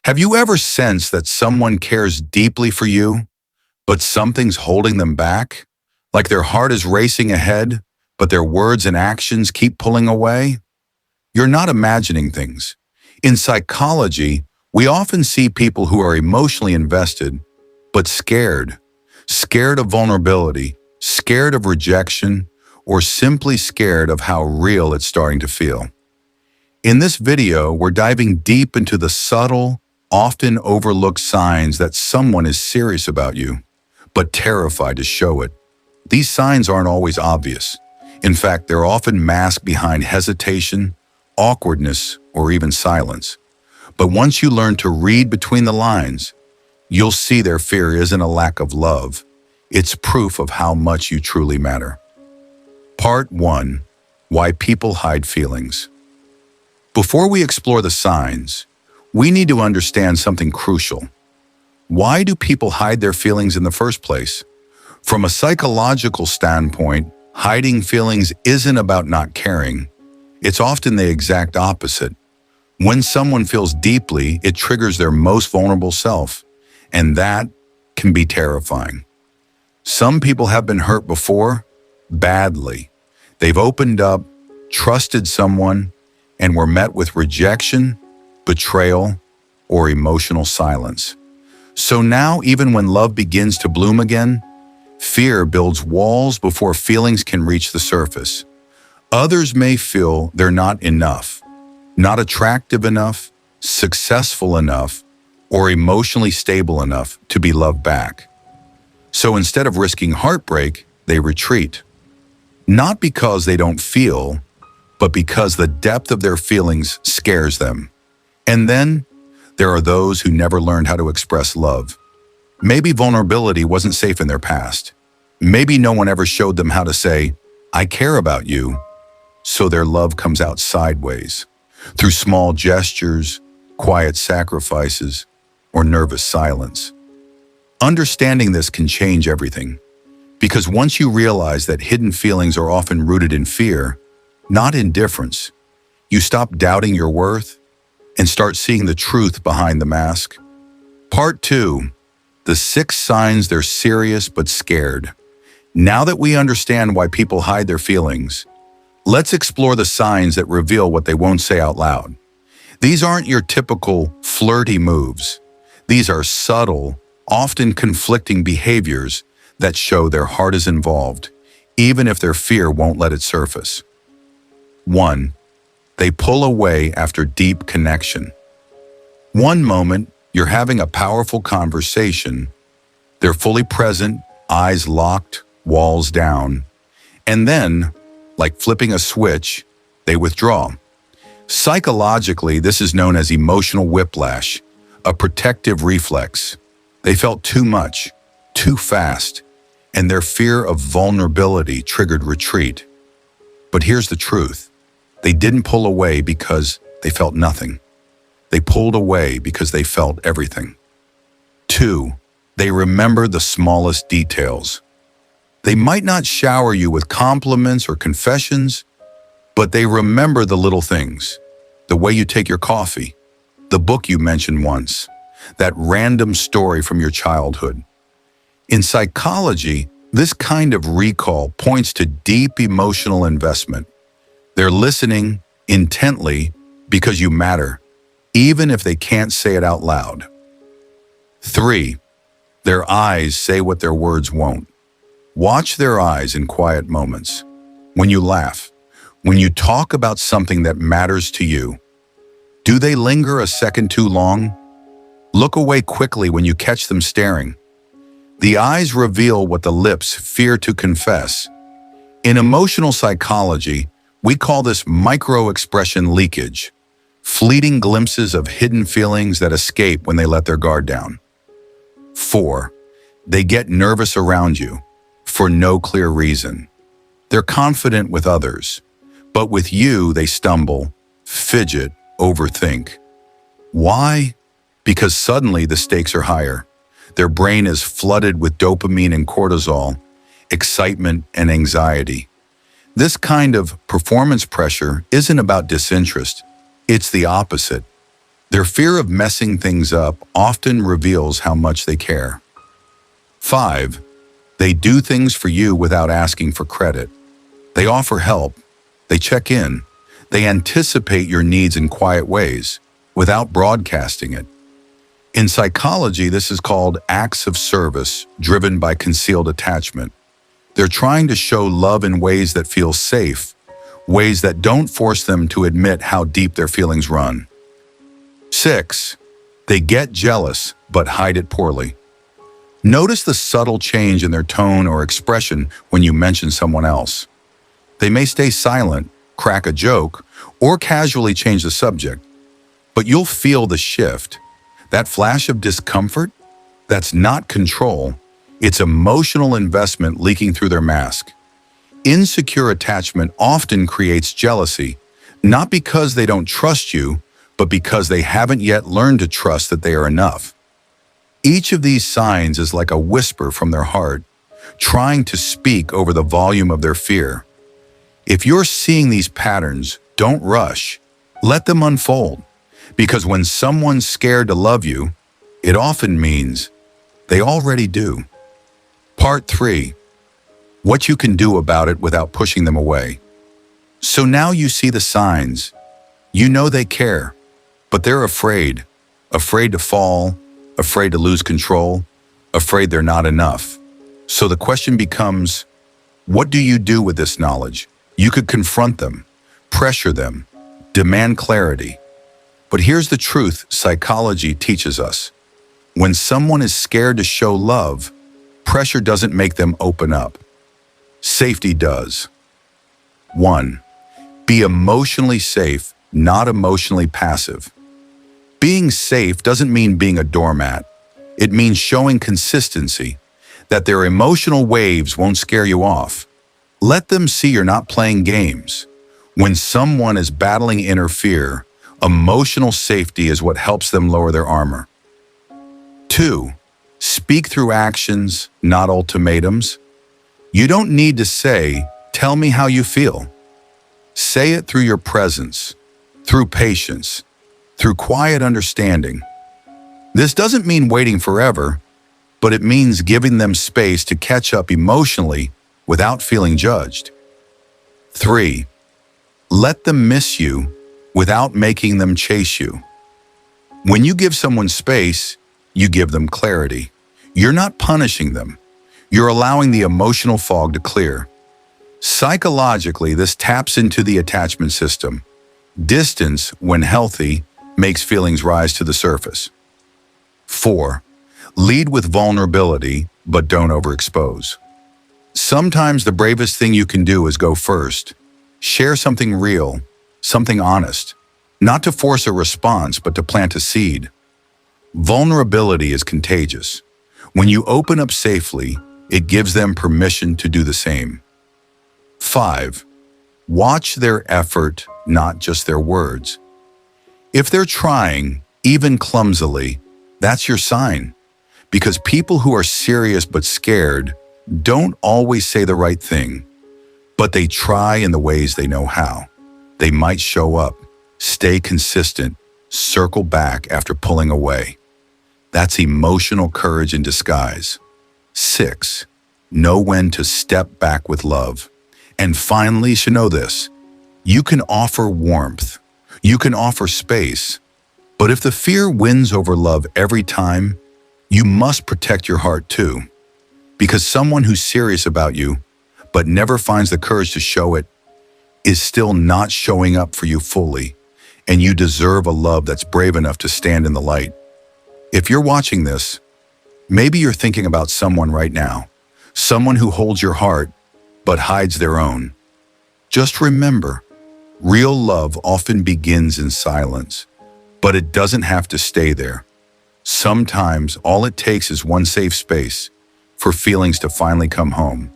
Have you ever sensed that someone cares deeply for you, but something's holding them back? Like their heart is racing ahead, but their words and actions keep pulling away? You're not imagining things. In psychology, we often see people who are emotionally invested, but scared. Scared of vulnerability, scared of rejection, or simply scared of how real it's starting to feel. In this video, we're diving deep into the subtle, often overlooked signs that someone is serious about you, but terrified to show it. These signs aren't always obvious. In fact, they're often masked behind hesitation, awkwardness, or even silence. But once you learn to read between the lines, you'll see their fear isn't a lack of love. It's proof of how much you truly matter. Part 1. Why people hide feelings. Before we explore the signs, we need to understand something crucial. Why do people hide their feelings in the first place? From a psychological standpoint, hiding feelings isn't about not caring. It's often the exact opposite. When someone feels deeply, it triggers their most vulnerable self, and that can be terrifying. Some people have been hurt before, badly. They've opened up, trusted someone, and were met with rejection, betrayal, or emotional silence. So now, even when love begins to bloom again, fear builds walls before feelings can reach the surface. Others may feel they're not enough, not attractive enough, successful enough, or emotionally stable enough to be loved back. So instead of risking heartbreak, they retreat. Not because they don't feel, but because the depth of their feelings scares them. And then, there are those who never learned how to express love. Maybe vulnerability wasn't safe in their past. Maybe no one ever showed them how to say, "I care about you," so their love comes out sideways, through small gestures, quiet sacrifices, or nervous silence. Understanding this can change everything, because once you realize that hidden feelings are often rooted in fear, not indifference, you stop doubting your worth and start seeing the truth behind the mask. Part 2. The 6 signs they're serious but scared. Now that we understand why people hide their feelings, let's explore the signs that reveal what they won't say out loud. These aren't your typical flirty moves. These are subtle, often conflicting behaviors that show their heart is involved, even if their fear won't let it surface. 1. They pull away after deep connection. One moment, you're having a powerful conversation. They're fully present, eyes locked, walls down. And then, like flipping a switch, they withdraw. Psychologically, this is known as emotional whiplash, a protective reflex. They felt too much, too fast, and their fear of vulnerability triggered retreat. But here's the truth. They didn't pull away because they felt nothing. They pulled away because they felt everything. 2. They remember the smallest details. They might not shower you with compliments or confessions, but they remember the little things. The way you take your coffee, the book you mentioned once, that random story from your childhood. In psychology, this kind of recall points to deep emotional investment. They're listening intently because you matter, even if they can't say it out loud. 3. Their eyes say what their words won't. Watch their eyes in quiet moments. When you laugh, when you talk about something that matters to you, do they linger a second too long? Look away quickly when you catch them staring. The eyes reveal what the lips fear to confess. In emotional psychology, we call this micro-expression leakage, fleeting glimpses of hidden feelings that escape when they let their guard down. 4. They get nervous around you for no clear reason. They're confident with others, but with you they stumble, fidget, overthink. Why? Because suddenly the stakes are higher. Their brain is flooded with dopamine and cortisol, excitement and anxiety. This kind of performance pressure isn't about disinterest. It's the opposite. Their fear of messing things up often reveals how much they care. 5. They do things for you without asking for credit. They offer help. They check in. They anticipate your needs in quiet ways, without broadcasting it. In psychology, this is called acts of service driven by concealed attachment. They're trying to show love in ways that feel safe, ways that don't force them to admit how deep their feelings run. 6. They get jealous, but hide it poorly. Notice the subtle change in their tone or expression when you mention someone else. They may stay silent, crack a joke, or casually change the subject, but you'll feel the shift. That flash of discomfort, that's not control, it's emotional investment leaking through their mask. Insecure attachment often creates jealousy, not because they don't trust you, but because they haven't yet learned to trust that they are enough. Each of these signs is like a whisper from their heart, trying to speak over the volume of their fear. If you're seeing these patterns, don't rush. Let them unfold. Because when someone's scared to love you, it often means they already do. Part 3. What you can do about it without pushing them away. So now you see the signs. You know they care, but they're afraid. Afraid to fall, afraid to lose control, afraid they're not enough. So the question becomes, what do you do with this knowledge? You could confront them, pressure them, demand clarity. But here's the truth psychology teaches us. When someone is scared to show love, pressure doesn't make them open up. Safety does. 1. Be emotionally safe, not emotionally passive. Being safe doesn't mean being a doormat. It means showing consistency, that their emotional waves won't scare you off. Let them see you're not playing games. When someone is battling inner fear, emotional safety is what helps them lower their armor. 2. Speak through actions, not ultimatums. You don't need to say, "Tell me how you feel." Say it through your presence, through patience, through quiet understanding. This doesn't mean waiting forever, but it means giving them space to catch up emotionally without feeling judged. 3. Let them miss you without making them chase you. When you give someone space, you give them clarity. You're not punishing them. You're allowing the emotional fog to clear. Psychologically, this taps into the attachment system. Distance, when healthy, makes feelings rise to the surface. 4. Lead with vulnerability, but don't overexpose. Sometimes the bravest thing you can do is go first. Share something real, something honest, not to force a response, but to plant a seed. Vulnerability is contagious. When you open up safely, it gives them permission to do the same. 5. Watch their effort, not just their words. If they're trying, even clumsily, that's your sign. Because people who are serious but scared don't always say the right thing, but they try in the ways they know how. They might show up, stay consistent, circle back after pulling away. That's emotional courage in disguise. 6. Know when to step back with love. And finally, you should know this. You can offer warmth. You can offer space. But if the fear wins over love every time, you must protect your heart too. Because someone who's serious about you, but never finds the courage to show it, is still not showing up for you fully, and you deserve a love that's brave enough to stand in the light. If you're watching this, maybe you're thinking about someone right now, someone who holds your heart, but hides their own. Just remember, real love often begins in silence, but it doesn't have to stay there. Sometimes all it takes is one safe space for feelings to finally come home.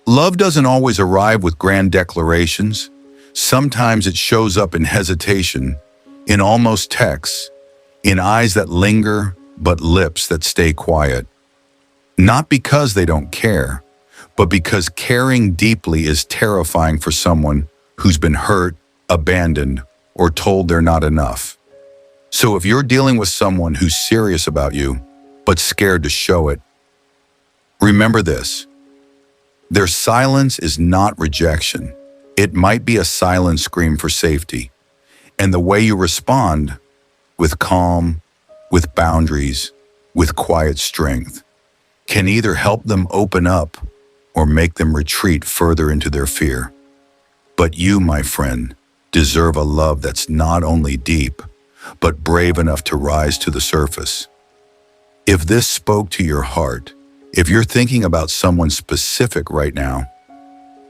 Love doesn't always arrive with grand declarations. Sometimes it shows up in hesitation, in almost texts, in eyes that linger, but lips that stay quiet. Not because they don't care, but because caring deeply is terrifying for someone who's been hurt, abandoned, or told they're not enough. So if you're dealing with someone who's serious about you, but scared to show it, remember this. Their silence is not rejection. It might be a silent scream for safety. And the way you respond, with calm, with boundaries, with quiet strength, can either help them open up or make them retreat further into their fear. But you, my friend, deserve a love that's not only deep, but brave enough to rise to the surface. If this spoke to your heart, if you're thinking about someone specific right now,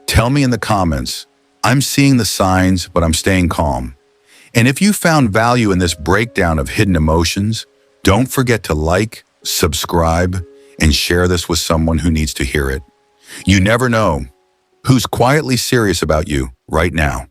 tell me in the comments, I'm seeing the signs, but I'm staying calm. And if you found value in this breakdown of hidden emotions, don't forget to like, subscribe, and share this with someone who needs to hear it. You never know who's quietly serious about you right now.